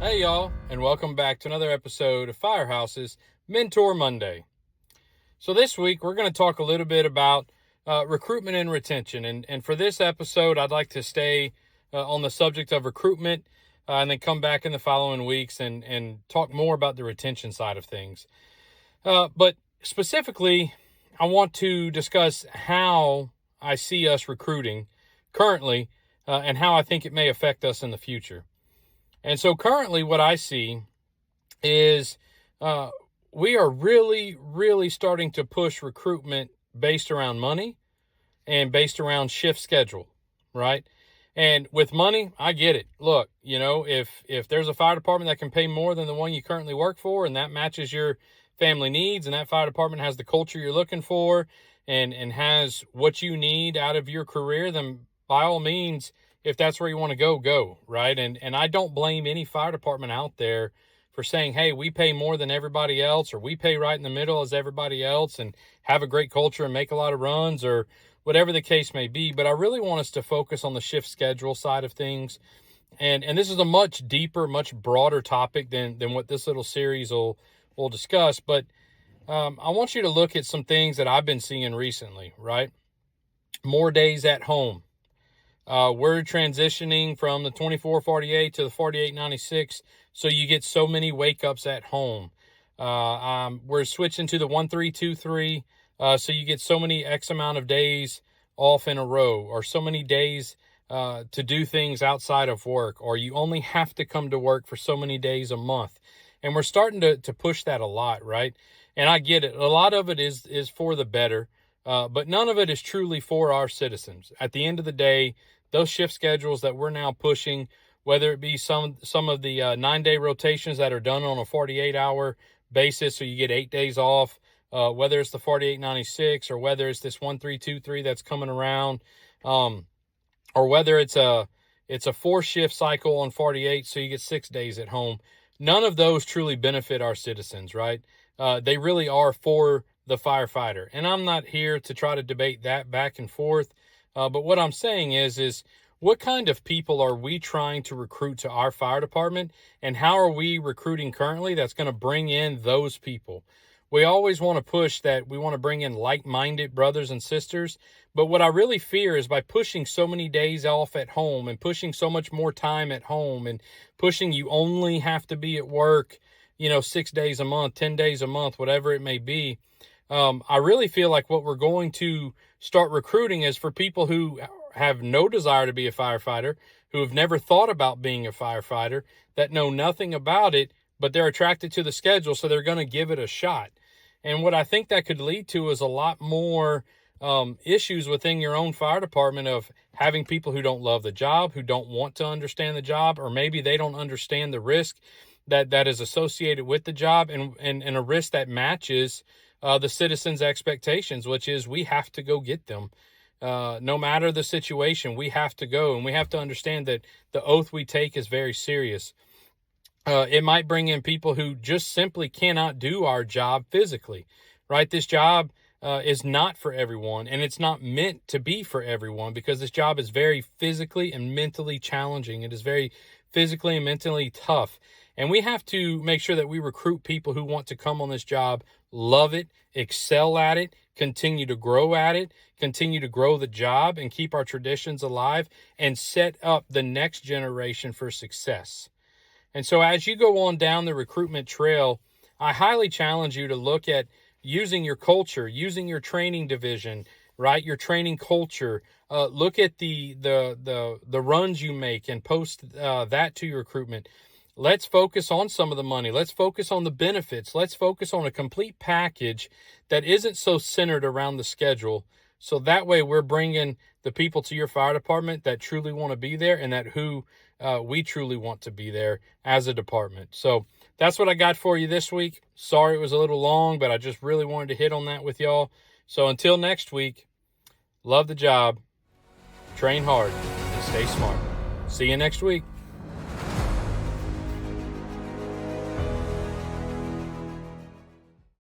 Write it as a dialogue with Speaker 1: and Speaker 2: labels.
Speaker 1: Hey, y'all, and welcome back to another episode of Firehouse's Mentor Monday. So, this week we're going to talk a little bit about recruitment and retention. And for this episode, I'd like to stay on the subject of recruitment and then come back in the following weeks and talk more about the retention side of things. But specifically, I want to discuss how I see us recruiting currently and how I think it may affect us in the future. And so currently what I see is we are really starting to push recruitment based around money and based around shift schedule, right? And with money, I get it. Look, if there's a fire department that can pay more than the one you currently work for, and that matches your family needs, and that fire department has the culture you're looking for and has what you need out of your career, then by all means, if that's where you want to go, right? And I don't blame any fire department out there for saying, hey, we pay more than everybody else, or we pay right in the middle as everybody else and have a great culture and make a lot of runs, or whatever the case may be. But I really want us to focus on the shift schedule side of things. And this is a much deeper, much broader topic than what this little series will discuss. But I want you to look at some things that I've been seeing recently, right? More days at home. We're transitioning from the 24-48 to the 48-96, so you get so many wake-ups at home. We're switching to the 1-3-2-3, so you get so many X amount of days off in a row, or so many days to do things outside of work, or you only have to come to work for so many days a month. And we're starting to push that a lot, right? And I get it. A lot of it is for the better, but none of it is truly for our citizens. At the end of the day, those shift schedules that we're now pushing, whether it be some of the 9-day rotations that are done on a 48-hour basis, so you get 8 days off, whether it's the 48-96 or whether it's this 1-3-2-3 that's coming around, or whether it's a 4-shift cycle on 48, so you get 6 days at home. None of those truly benefit our citizens, right? They really are for the firefighter. And I'm not here to try to debate that back and forth. But what I'm saying is what kind of people are we trying to recruit to our fire department, and how are we recruiting currently that's going to bring in those people? We always want to push that we want to bring in like-minded brothers and sisters. But what I really fear is by pushing so many days off at home and pushing so much more time at home and pushing you only have to be at work, 6 days a month, 10 days a month, whatever it may be. I really feel like what we're going to start recruiting is for people who have no desire to be a firefighter, who have never thought about being a firefighter, that know nothing about it, but they're attracted to the schedule, so they're going to give it a shot. And what I think that could lead to is a lot more issues within your own fire department of having people who don't love the job, who don't want to understand the job, or maybe they don't understand the risk that is associated with the job, and a risk that matches the citizens' expectations, which is we have to go get them. No matter the situation, we have to go, and we have to understand that the oath we take is very serious. It might bring in people who just simply cannot do our job physically, right? This job is not for everyone, and it's not meant to be for everyone, because this job is very physically and mentally challenging. It is very physically and mentally tough. And we have to make sure that we recruit people who want to come on this job, love it, excel at it, continue to grow at it, continue to grow the job and keep our traditions alive, and set up the next generation for success. And so as you go on down the recruitment trail, I highly challenge you to look at using your culture, using your training division, right? Your training culture. Look at the runs you make and post that to your recruitment. Let's focus on some of the money. Let's focus on the benefits. Let's focus on a complete package that isn't so centered around the schedule. So that way we're bringing the people to your fire department that truly want to be there, and that who we truly want to be there as a department. So that's what I got for you this week. Sorry it was a little long, but I just really wanted to hit on that with y'all. So until next week, love the job, train hard, and stay smart. See you next week.